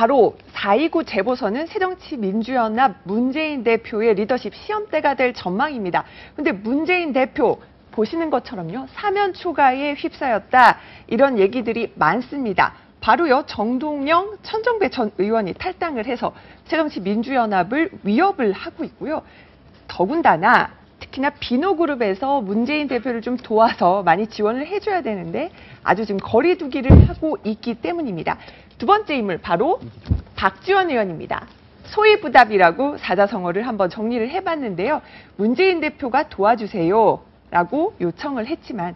바로 4.29 재보선은 새정치민주연합 문재인 대표의 리더십 시험대가 될 전망입니다. 근데 문재인 대표 보시는 것처럼요, 사면 초과에 휩싸였다, 이런 얘기들이 많습니다. 바로요, 정동영, 천정배 전 의원이 탈당을 해서 새정치민주연합을 위협을 하고 있고요. 더군다나 특히나 비노그룹에서 문재인 대표를 좀 도와서 많이 지원을 해줘야 되는데 아주 지금 거리두기를 하고 있기 때문입니다. 두 번째 인물, 바로 박지원 의원입니다. 소위부답이라고 사자성어를 한번 정리를 해봤는데요. 문재인 대표가 도와주세요라고 요청을 했지만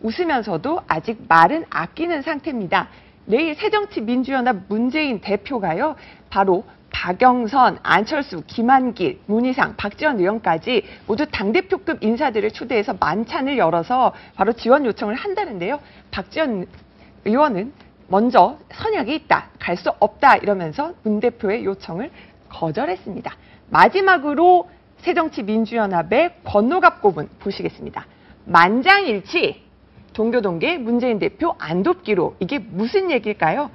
웃으면서도 아직 말은 아끼는 상태입니다. 내일 새정치민주연합 문재인 대표가요, 바로 박영선, 안철수, 김한길, 문희상, 박지원 의원까지 모두 당대표급 인사들을 초대해서 만찬을 열어서 바로 지원 요청을 한다는데요. 박지원 의원은 먼저 선약이 있다, 갈 수 없다 이러면서 문 대표의 요청을 거절했습니다. 마지막으로 새정치민주연합의 권노갑 고문 보시겠습니다. 만장일치, 동교동계 문재인 대표 안 돕기로, 이게 무슨 얘기일까요?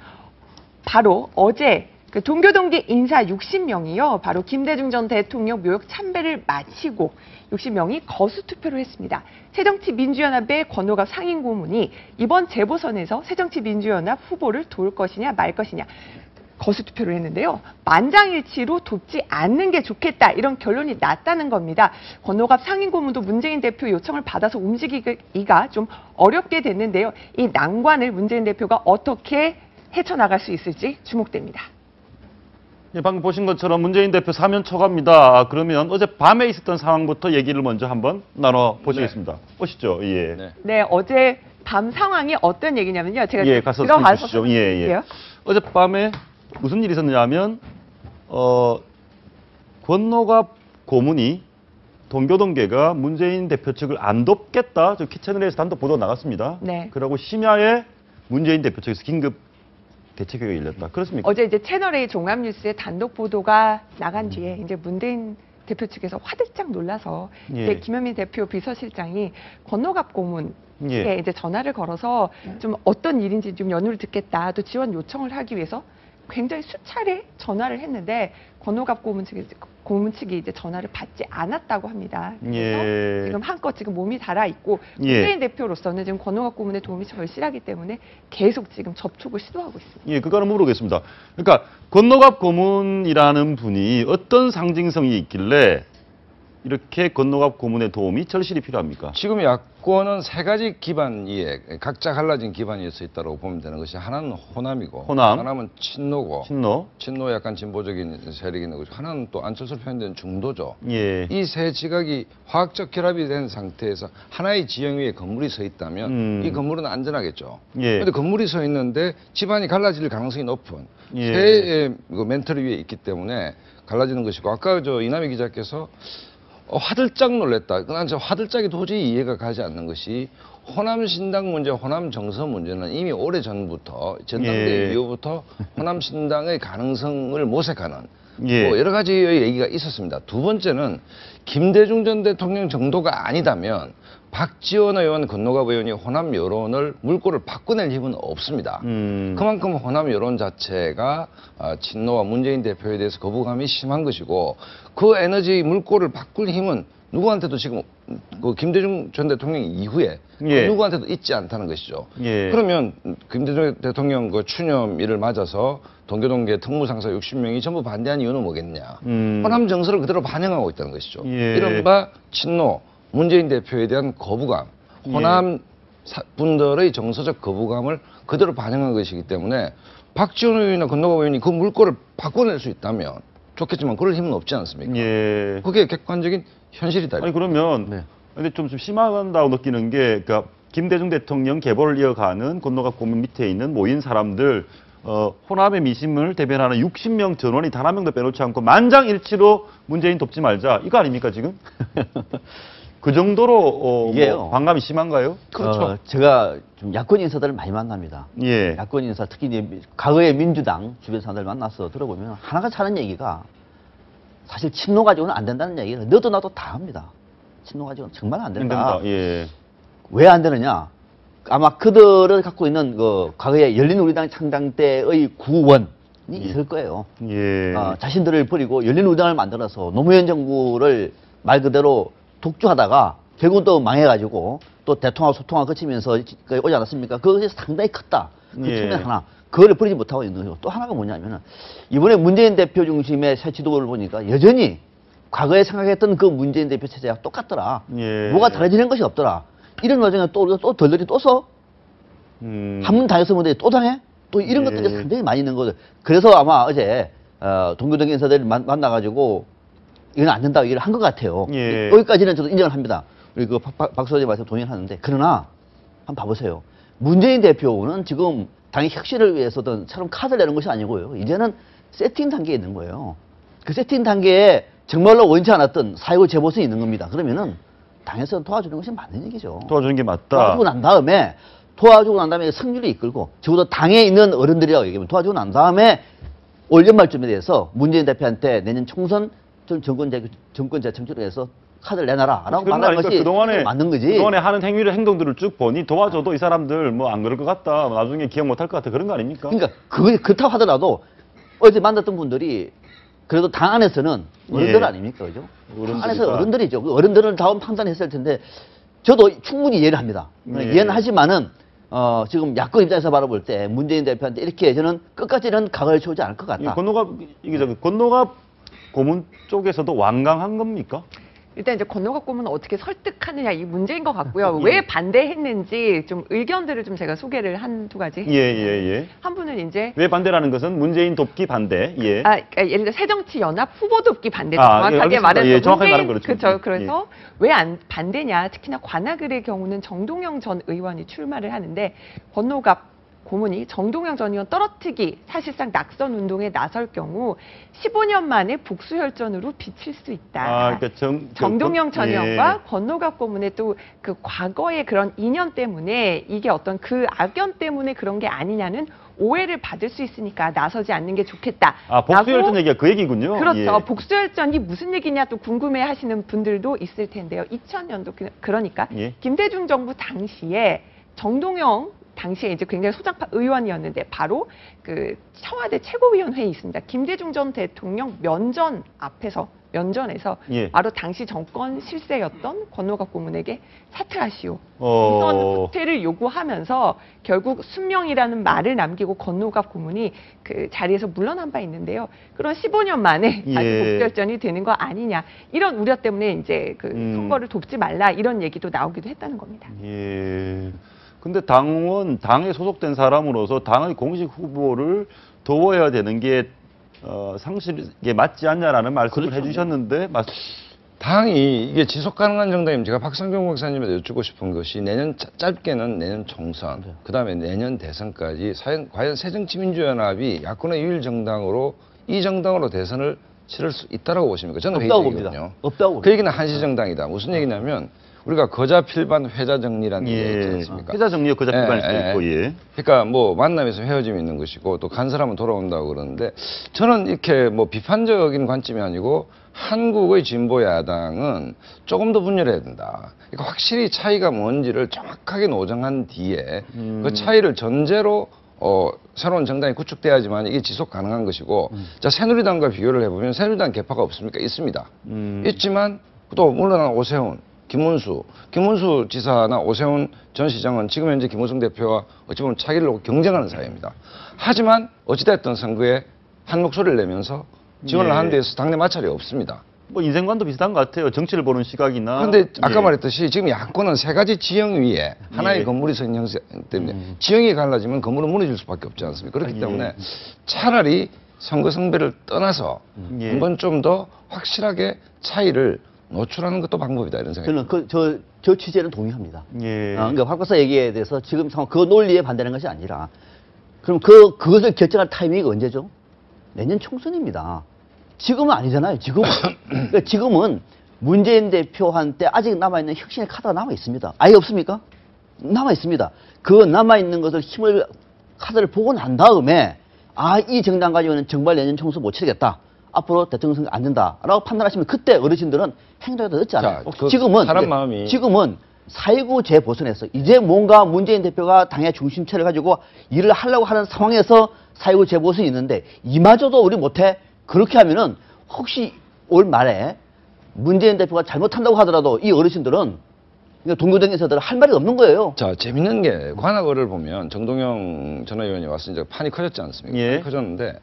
바로 어제 그 동교동계 인사 60명이요. 바로 김대중 전 대통령 묘역 참배를 마치고 60명이 거수투표를 했습니다. 새정치민주연합의 권노갑 상임고문이 이번 재보선에서 새정치민주연합 후보를 도울 것이냐 말 것이냐 거수투표를 했는데요. 만장일치로 돕지 않는 게 좋겠다, 이런 결론이 났다는 겁니다. 권노갑 상임고문도 문재인 대표 요청을 받아서 움직이기가 좀 어렵게 됐는데요. 이 난관을 문재인 대표가 어떻게 헤쳐나갈 수 있을지 주목됩니다. 예, 방금 보신 것처럼 문재인 대표 사면 초과입니다. 그러면 어제 밤에 있었던 상황부터 얘기를 먼저 한번 나눠보시겠습니다. 보시죠. 예. 네, 어제 밤 상황이 어떤 얘기냐면요. 제가 가서 들어가서 보시죠. 예. 어젯밤에 무슨 일이 있었냐면 권노갑 고문이 동교동계가 문재인 대표 측을 안 돕겠다, 저 키채널에서 단독 보도가 나갔습니다. 네. 그러고 심야에 문재인 대표 측에서 긴급 대책회의가 열렸다. 그렇습니까? 어제 이제 채널A 종합뉴스에 단독 보도가 나간 뒤에 이제 문재인 대표 측에서 화들짝 놀라서 이제 김현민 대표 비서실장이 권노갑 고문에 이제 전화를 걸어서 좀 어떤 일인지 좀 연유를 듣겠다, 또 지원 요청을 하기 위해서 굉장히 수차례 전화를 했는데 권노갑 고문 측이 이제 전화를 받지 않았다고 합니다. 그래서 지금 한껏 지금 몸이 달아 있고 문재인 대표로서는 지금 권노갑 고문의 도움이 절실하기 때문에 계속 지금 접촉을 시도하고 있습니다. 그거는 물어보겠습니다. 그러니까 권노갑 고문이라는 분이 어떤 상징성이 있길래 이렇게 권노갑 고문의 도움이 절실히 필요합니까? 지금 야권은 세 가지 기반이 각자 갈라진 기반이 있어 있다고 보면 되는 것이, 하나는 호남이고, 하나는 친노고, 친노 약간 진보적인 세력이 있는 거죠. 하나는 또 안철수로 표현된 중도죠. 이 세 지각이 화학적 결합이 된 상태에서 하나의 지형 위에 건물이 서 있다면 이 건물은 안전하겠죠. 그런데 건물이 서 있는데 집안이 갈라질 가능성이 높은 세 멘틀 위에 있기 때문에 갈라지는 것이고, 아까 이남희 기자께서 화들짝 놀랬다. 난 저 화들짝이 도저히 이해가 가지 않는 것이, 호남신당 문제, 호남정서 문제는 이미 오래전부터 전당대회 이후부터 호남신당의 가능성을 모색하는 여러 가지의 얘기가 있었습니다. 두 번째는 김대중 전 대통령 정도가 아니다면 박지원 의원, 권노갑 의원이 호남 여론을 물꼬를 바꿔낼 힘은 없습니다. 그만큼 호남 여론 자체가 친노와 문재인 대표에 대해서 거부감이 심한 것이고, 그 에너지 물꼬를 바꿀 힘은 누구한테도 지금 그 김대중 전 대통령 이후에 누구한테도 있지 않다는 것이죠. 그러면 김대중 대통령 그 추념일을 맞아서 동교동계 특무상사 60명이 전부 반대한 이유는 뭐겠냐? 호남 정서를 그대로 반영하고 있다는 것이죠. 이른바 친노, 문재인 대표에 대한 거부감, 호남 분들의 정서적 거부감을 그대로 반영한 것이기 때문에 박지원 의원이나 권노갑 의원이 그 물꼬를 바꿔낼 수 있다면 좋겠지만 그럴 힘은 없지 않습니까? 그게 객관적인 현실이다. 아니 그러면 근데 좀 심하다고 느끼는 게, 그러니까 김대중 대통령 계보를 이어가는 권노갑 고문 밑에 있는 모인 사람들, 호남의 미심을 대변하는 60명 전원이 단 한 명도 빼놓지 않고 만장일치로 문재인 돕지 말자, 이거 아닙니까 지금? 그 정도로 반감이 심한가요? 그렇죠. 제가 좀 야권 인사들을 많이 만납니다. 야권 인사, 특히 이제 과거의 민주당 주변 사람들 만나서 들어보면 하나같이 하는 얘기가, 사실 친노 가지고는 안 된다는 얘기를 너도 나도 다 합니다. 친노 가지고는 정말 안 된다. 왜 안 되느냐? 아마 그들을 갖고 있는 그 과거의 열린우리당 창당 때의 구원, 있을 거예요. 예. 자신들을 버리고 열린우당을 만들어서 노무현 정부를 말 그대로 독주하다가 결국은 또 망해가지고 또 대통합 소통화 거치면서 오지 않았습니까? 그것이 상당히 컸다. 그 측면 하나. 그거를 버리지 못하고 있는 거죠. 또 하나가 뭐냐면은 이번에 문재인 대표 중심의 새 지도부를 보니까 여전히 과거에 생각했던 그 문재인 대표 체제와 똑같더라. 뭐가 달라지는 것이 없더라. 이런 과정에 또 덜덜이 또 써? 한 번 당해서 문제 또 당해? 또 이런 것들이 상당히 많이 있는 거죠. 그래서 아마 어제 동교동 인사들 만나가지고 이건 안 된다고 얘기를 한 것 같아요. 여기까지는 저도 인정을 합니다. 우리 그 박 소장님 말씀 동의하는데 그러나 한번 봐보세요. 문재인 대표는 지금 당의 혁신을 위해서든 처럼 카드를 내는 것이 아니고요. 이제는 세팅 단계에 있는 거예요. 그 세팅 단계에 정말로 원치 않았던 사회의 재보선이 있는 겁니다. 그러면은 당에서 도와주는 것이 맞는 얘기죠. 도와주는 게 맞다. 도와주고 난 다음에 승률을 이끌고 적어도 당에 있는 어른들이라고 얘기하면 도와주고 난 다음에 올 연말쯤에 대해서 문재인 대표한테 내년 총선 정권 재창출을 해서 카드를 내놔라 라고 말하는 것이 그동안에 맞는 거지. 그동안에 하는 행동들을 쭉 보니 도와줘도 이 사람들 뭐 안 그럴 것 같다. 나중에 기억 못 할 것 같다. 그런 거 아닙니까? 그러니까 그렇다고 하더라도 어제 만났던 분들이 그래도 당 안에서는 어른들 아닙니까? 그죠? 당 안에서 어른들이죠. 그 어른들은 다음 판단했을 텐데 저도 충분히 이해를 합니다. 이해는 하지만은 지금 야권 입장에서 바라볼 때 문재인 대표한테 이렇게 저는 끝까지는 각을 세우지 않을 것 같다. 권노갑 고문 쪽에서도 완강한 겁니까? 일단 이제 권노갑 고문은 어떻게 설득하느냐 이 문제인 것 같고요. 왜 반대했는지 좀 의견들을 좀 제가 소개를 한두 가지. 한 분은 이제 왜 반대라는 것은 문재인 돕기 반대. 그러니까 예를 들어 새정치연합 후보 돕기 반대죠. 정확하게 말해서 정확하게 말하면 그렇죠. 그렇죠. 그래서 왜 안 반대냐? 특히나 관악을의 경우는 정동영 전 의원이 출마를 하는데 권노갑 고문이 정동영 전 의원 떨어뜨기 사실상 낙선 운동에 나설 경우 15년 만에 복수혈전으로 비칠 수 있다. 그러니까 정동영 전 의원과 권노갑 고문의 또 그 과거의 그런 인연 때문에 이게 어떤 그 악연 때문에 그런 게 아니냐는 오해를 받을 수 있으니까 나서지 않는 게 좋겠다. 복수혈전 얘기가 그 얘기군요. 그렇죠. 복수혈전이 무슨 얘기냐 또 궁금해하시는 분들도 있을 텐데요. 2000년도 그러니까 김대중 정부 당시에 정동영 당시에 이제 굉장히 소장파 의원이었는데 바로 그 청와대 최고위원회에 있습니다. 김대중 전 대통령 면전에서 바로 당시 정권 실세였던 권노갑 고문에게 사퇴하시오. 우선 후퇴를 요구하면서 결국 순명이라는 말을 남기고 권노갑 고문이 그 자리에서 물러난 바 있는데요. 그런 15년 만에 다시 복수혈전이 되는 거 아니냐. 이런 우려 때문에 이제 그 선거를 돕지 말라 이런 얘기도 나오기도 했다는 겁니다. 근데 당에 소속된 사람으로서 당의 공식 후보를 도와야 되는 게 상식에 맞지 않냐라는 말씀을 해주셨는데 당이 이게 지속 가능한 정당이면 제가 박상경 박사님한테 여쭙고 싶은 것이 짧게는 내년 총선, 그다음에 내년 대선까지 과연 새정치민주연합이 야권의 유일 정당으로 이 정당으로 대선을 치를 수 있다라고 보십니까? 저는 없다고 봅니다. 없다고. 그 얘기는 한시정당이다. 무슨 얘기냐면 우리가 거자 필반 회자 정리라는 게 있지 않습니까? 회자 정리가 거자 필반일 수도 있고, 그러니까 뭐 만남에서 헤어짐이 있는 것이고 또 간 사람은 돌아온다고 그러는데 저는 이렇게 뭐 비판적인 관점이 아니고 한국의 진보 야당은 조금 더 분열해야 된다. 그러니까 확실히 차이가 뭔지를 정확하게 노정한 뒤에 그 차이를 전제로 새로운 정당이 구축돼야지만 이게 지속 가능한 것이고 자 새누리당과 비교를 해보면 새누리당 개파가 없습니까? 있습니다. 있지만 또 물러난 오세훈 김문수 지사나 오세훈 전 시장은 지금 현재 김무성 대표와 어찌 보면 차기를 놓고 경쟁하는 사이입니다. 하지만 어찌됐든 선거에 한 목소리를 내면서 지원을 하는 데에서 당내 마찰이 없습니다. 뭐 인생관도 비슷한 것 같아요. 정치를 보는 시각이나. 그런데 아까 말했듯이 지금 야권은 세 가지 지형 위에 하나의 건물이 선 형태 때문에 지형이 갈라지면 건물은 무너질 수밖에 없지 않습니까? 그렇기 때문에 차라리 선거 성배를 떠나서 한번 좀 더 확실하게 차이를 노출하는 것도 방법이다 이런 생각이 저는 저 취재는 동의합니다. 그러니까 박 박사 얘기에 대해서 지금 그 논리에 반대하는 것이 아니라 그럼 그것을 결정할 타이밍이 언제죠? 내년 총선입니다. 지금은 아니잖아요. 그러니까 지금은 문재인 대표한테 아직 남아있는 혁신의 카드가 남아있습니다. 아예 없습니까? 남아있습니다. 그 남아있는 것을 카드를 보고 난 다음에 이 정당 가지고는 정말 내년 총선 못 치르겠다. 앞으로 대통령 선거 안 된다라고 판단하시면 그때 어르신들은 행동에 더 늦지 않아요. 지금은 사람 마음이 지금은 4.19 재보선에서 이제 뭔가 문재인 대표가 당의 중심체를 가지고 일을 하려고 하는 상황에서 4.19 재보선이 있는데 이마저도 우리 못해? 그렇게 하면은 혹시 올 말에 문재인 대표가 잘못한다고 하더라도 이 어르신들은 동교동 인사들은 할 말이 없는 거예요. 자, 재밌는 게 관악을을 보면 정동영 전 의원이 와서 이제 판이 커졌지 않습니까? 예. 판이 커졌는데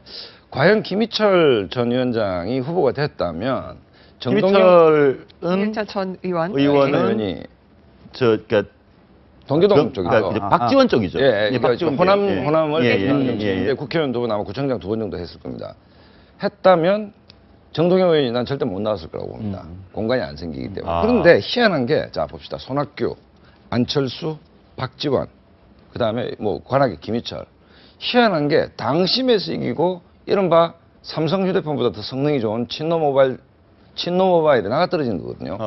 과연 김희철 전 위원장이 후보가 됐다면 김희철은 김희철 전 의원이 그러니까 동교동 쪽이죠. 그러니까 박지원 쪽이죠. 예, 예, 박지원 호남을 국회의원 2번 아마 구청장 2번 정도 했을 겁니다. 했다면 정동영 의원이 난 절대 못 나왔을 거라고 봅니다. 공간이 안 생기기 때문에. 그런데 희한한 게, 자 봅시다. 손학규, 안철수, 박지원, 그 다음에 뭐 관악의 김희철. 희한한 게 당심에서 이기고 이른바 삼성 휴대폰보다 더 성능이 좋은 친노모바일에 나가 떨어지는 거거든요.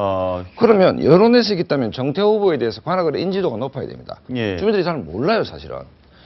그러면 여론에서 이겼다면 정태호 후보에 대해서 관악을의 인지도가 높아야 됩니다. 예. 주민들이 잘 몰라요, 사실은.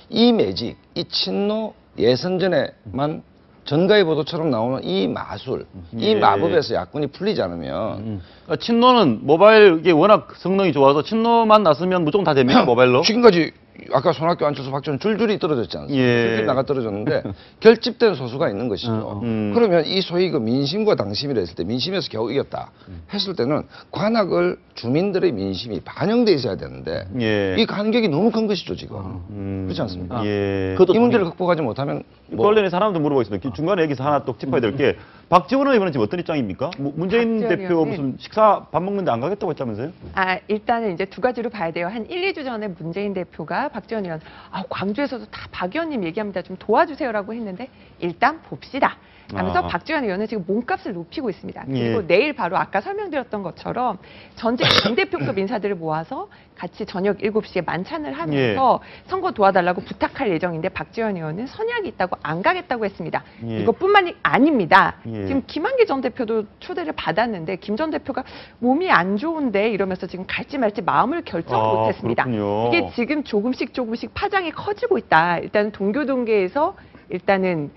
이 매직, 이 친노 예선전에만 전가의 보도처럼 나오는 이 마술, 이 마법에서 야권이 풀리지 않으면 친노는 모바일 이게 워낙 성능이 좋아서 친노만 났으면 무조건 다 됩니까 모바일로? 지금까지 아까 손학규, 안철수, 박지원 줄줄이 떨어졌지 않습니까? 줄줄이 나가 떨어졌는데 결집된 소수가 있는 것이죠. 그러면 이 소위 그 민심과 당심이라 했을 때 민심에서 겨우 이겼다 했을 때는 관악을 주민들의 민심이 반영돼 있어야 되는데 이 간격이 너무 큰 것이죠 지금. 그렇지 않습니까? 이 문제를 극복하지 못하면 관련해서 사람도 물어보겠습니다. 중간에 여기서 하나 또 짚어야 될 게 박지원 의원은 지금 어떤 입장입니까? 문재인 대표 무슨 식사 밥 먹는데 안 가겠다고 했다면서요? 일단은 이제 두 가지로 봐야 돼요. 한 1, 2주 전에 문재인 대표가 박지원 의원, 광주에서도 다 박 의원님 얘기합니다. 좀 도와주세요라고 했는데 일단 봅시다. 하면서 박지원 의원은 지금 몸값을 높이고 있습니다. 그리고 내일 바로 아까 설명드렸던 것처럼 전직 당대표급 인사들을 모아서 같이 저녁 7시에 만찬을 하면서 선거 도와달라고 부탁할 예정인데 박지원 의원은 선약이 있다고 안 가겠다고 했습니다. 이것뿐만이 아닙니다. 지금 김한길 전 대표도 초대를 받았는데 김 전 대표가 몸이 안 좋은데 이러면서 지금 갈지 말지 마음을 결정을 못했습니다. 이게 지금 조금씩 파장이 커지고 있다. 일단 동교동계에서 일단은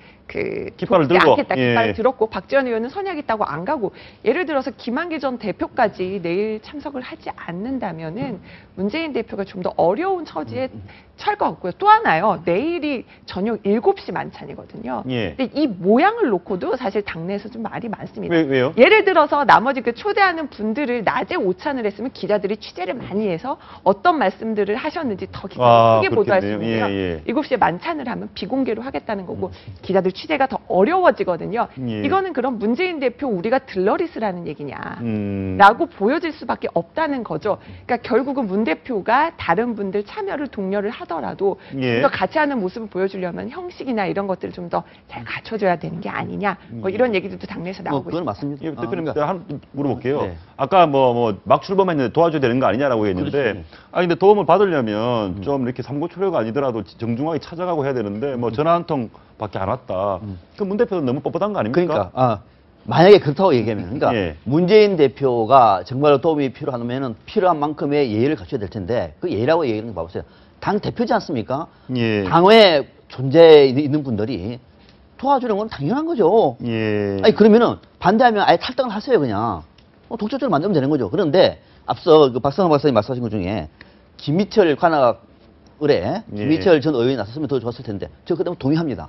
깃발을 들고 않겠다. 깃발을 들었고 박지원 의원은 선약이 있다고 안 가고 예를 들어서 김한길 전 대표까지 내일 참석을 하지 않는다면은 문재인 대표가 좀 더 어려운 처지에 처할 것 같고요. 또 하나요. 내일이 저녁 7시 만찬이거든요. 근데 이 모양을 놓고도 사실 당내에서 좀 말이 많습니다. 왜요? 예를 들어서 나머지 초대하는 분들을 낮에 오찬을 했으면 기자들이 취재를 많이 해서 어떤 말씀들을 하셨는지 더 크게 보도할 수 있는데요. 7시에 만찬을 하면 비공개로 하겠다는 거고 기자들 취재가 더 어려워지거든요. 이거는 그럼 문재인 대표 우리가 들러리스라는 얘기냐 라고 보여질 수밖에 없다는 거죠. 그러니까 결국은 문 대표가 다른 분들 참여를 독려를 하더라도 좀 더 같이 하는 모습을 보여주려면 형식이나 이런 것들을 좀 더 잘 갖춰줘야 되는 게 아니냐 뭐 이런 얘기들도 당내에서 나오고 그건 맞습니다. 대표님 한 물어볼게요. 아까 막 출범했는데 도와줘야 되는 거 아니냐라고 했는데 근데 도움을 받으려면 좀 이렇게 삼고초려가 아니더라도 정중하게 찾아가고 해야 되는데 뭐 전화 한 통 밖에 안 왔다. 그 문 대표는 너무 뻣뻣한 거 아닙니까? 그러니까 만약에 그렇다고 얘기하면 그러니까 문재인 대표가 정말로 도움이 필요하면 필요한 만큼의 예의를 갖춰야 될 텐데 그 예의라고 얘기하는 거 봐보세요. 당 대표지 않습니까? 당의 존재에 있는 분들이 도와주는 건 당연한 거죠. 아니 그러면은 반대하면 아예 탈당을 하세요 그냥. 독재적으로 만들면 되는 거죠. 그런데 앞서 박성환 박사님 말씀하신 것 중에 김희철 관악을에 김희철 전 의원이 나섰으면 더 좋았을 텐데 저 그다음 동의합니다.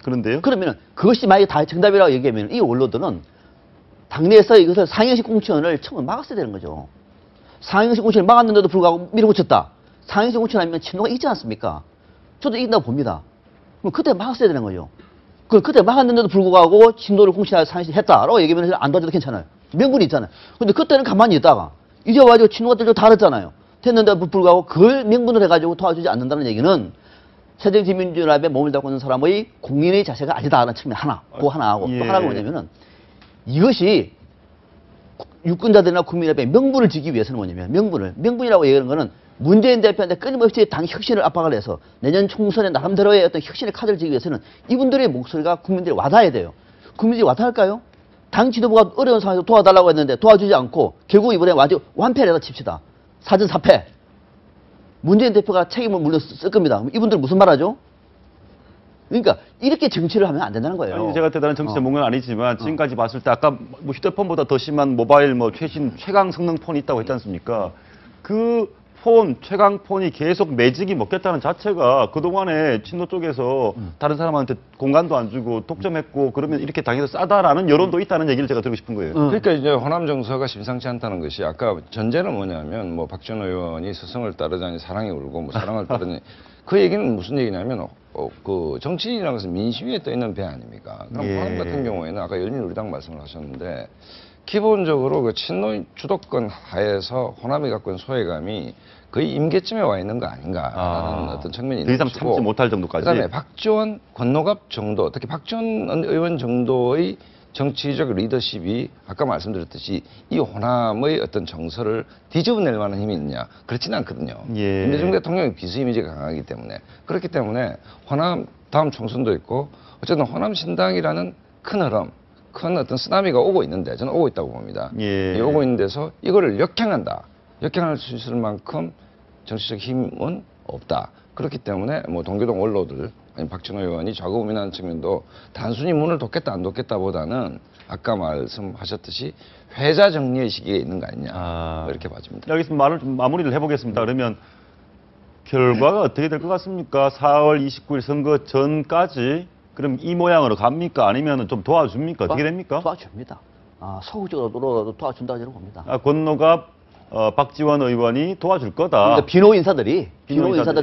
그런데요? 그러면은 그것이 만약에 다 정답이라고 얘기하면 이 언론들은 당내에서 이것을 상영식 공천을 처음에 막았어야 되는 거죠. 상영식 공천을 막았는데도 불구하고 밀어붙였다. 상영식 공천하면 친노가 있지 않습니까? 저도 이긴다고 봅니다. 그럼 그때 막았어야 되는 거죠. 그때 막았는데도 불구하고 친노를 공천할 상영식 했다라고 얘기하면 안 도와줘도 괜찮아요. 명분이 있잖아요. 근데 그때는 가만히 있다가 이제 와가지고 친노가 다 알았잖아요. 됐는데도 불구하고 그걸 명분을 해가지고 도와주지 않는다는 얘기는 새정치민주연합에 몸을 담고 있는 사람의 공인의 자세가 아니다라는 측면 하나, 그 하나하고 또 하나가 뭐냐면은 이것이 유권자들이나 국민의힘에 명분을 지기 위해서는 뭐냐면 명분이라고 얘기하는 거는 문재인 대표한테 끊임없이 당 혁신을 압박을 해서 내년 총선에 나름대로의 어떤 혁신의 카드를 지기 위해서는 이분들의 목소리가 국민들이 와닿아야 돼요. 국민들이 와닿을까요? 당 지도부가 어려운 상황에서 도와달라고 했는데 도와주지 않고 결국 이번에 완패를 해다 칩시다. 사전 사패. 문재인 대표가 책임을 물론 쓸 겁니다. 이분들 무슨 말하죠? 그러니까 이렇게 정치를 하면 안 된다는 거예요. 제가 대단한 정치 전문가는 아니지만 지금까지 봤을 때 아까 휴대폰보다 더 심한 모바일 최강 성능 폰이 있다고 했지 않습니까? 그 최강폰이 계속 매직이 먹겠다는 자체가 그동안에 친노 쪽에서 다른 사람한테 공간도 안 주고 독점했고 그러면 이렇게 당해서 싸다라는 여론도 있다는 얘기를 제가 드리고 싶은 거예요. 그러니까 이제 호남 정서가 심상치 않다는 것이 아까 전제는 뭐냐면 뭐 박지원 의원이 스승을 따르자니 사랑이 울고 뭐 사랑을 따르니 그 얘기는 무슨 얘기냐면 그 정치인이라는 것은 민심 위에 떠 있는 배 아닙니까? 그럼 호남 같은 경우에는 아까 열린우리당 말씀을 하셨는데 기본적으로 그 친노 주도권 하에서 호남이 갖고 있는 소외감이 거의 임계점에 와 있는 거 아닌가라는 어떤 측면이 있는 더 이상 참지 못할 정도까지. 그다음에 박지원, 권노갑 정도, 특히 박지원 의원 정도의 정치적 리더십이 아까 말씀드렸듯이 이 호남의 어떤 정서를 뒤집어낼 만한 힘이 있느냐? 그렇지는 않거든요. 김대중 대통령의 비수 이미지가 강하기 때문에 그렇기 때문에 호남 다음 총선도 있고 어쨌든 호남 신당이라는 큰 흐름, 큰 어떤 쓰나미가 오고 있는데 저는 오고 있다고 봅니다. 오고 있는 데서 이거를 역행할 수 있을 만큼 정치적 힘은 없다. 그렇기 때문에 뭐 동교동 원로들 아니 박진호 의원이 좌고우민하는 측면도 단순히 문을 돕겠다 안 돕겠다보다는 아까 말씀하셨듯이 회자 정리의 시기에 있는 거 아니냐 이렇게 봐집니다. 여기서 말을 좀 마무리를 해보겠습니다. 그러면 결과가 어떻게 될 것 같습니까? 4월 29일 선거 전까지 그럼 이 모양으로 갑니까? 아니면 좀 도와줍니까? 어떻게 됩니까? 도와줍니다. 소극적으로 도와준다고 저는 봅니다. 권노갑 박지원 의원이 도와줄 거다. 그러니까 비노 인사들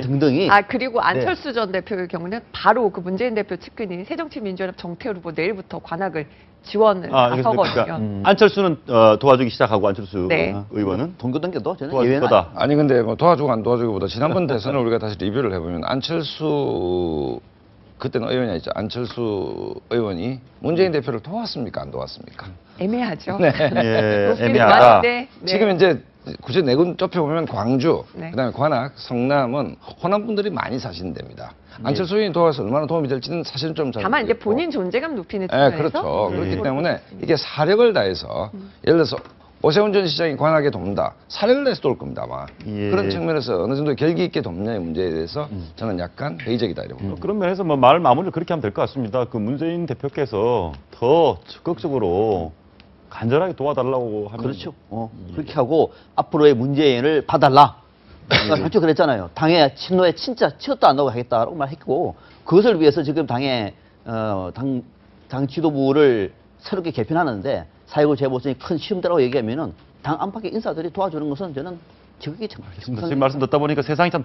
등등이. 그리고 안철수 전 대표의 경우는 바로 그 문재인 대표 측근인 새정치민주연합 정태우 후보 내일부터 관악을 지원을 나서거든요. 그러니까 안철수는 도와주기 시작하고 안철수 의원은 동교동계도 저는 도와줄 거다. 아니 근데 뭐 도와주고 안 도와주기보다 지난번 대선을 우리가 다시 리뷰를 해보면 안철수 그때는 의원이 있죠. 안철수 의원이 문재인 대표를 도왔습니까? 안 도왔습니까? 애매하죠. 애매하다. 지금 이제 구체 내군 좁혀보면 광주, 그다음에 관악, 성남은 호남 분들이 많이 사시는 데입니다. 안철수 의원이 도와서 얼마나 도움이 될지는 사실은 좀 잘 다만 이제 본인 존재감 높이는 측면에서 그렇죠. 그렇기 때문에 이게 사력을 다해서 예를 들어서 오세훈 전 시장이 관악에 돕는다. 사력을 내서 도울 겁니다, 아마. 그런 측면에서 어느 정도 결기 있게 돕느냐의 문제에 대해서 저는 약간 회의적이다 이렇게 봅니다. 그런 면에서 뭐 말 마무리를 그렇게 하면 될 것 같습니다. 그 문재인 대표께서 더 적극적으로 간절하게 도와달라고 하면 그렇죠. 그렇게 하고 앞으로의 문재인을 봐달라. 그렇죠. 그랬잖아요. 당의 친노에 진짜 치였도 안 나고 하겠다라고 말했고 그것을 위해서 지금 당의 당 지도부를 새롭게 개편하는데 4.19 재보선이 큰 시험대라고 얘기하면은 당 안팎의 인사들이 도와주는 것은 저는 지극히 정말 지금 말씀 듣다 보니까 세상이 참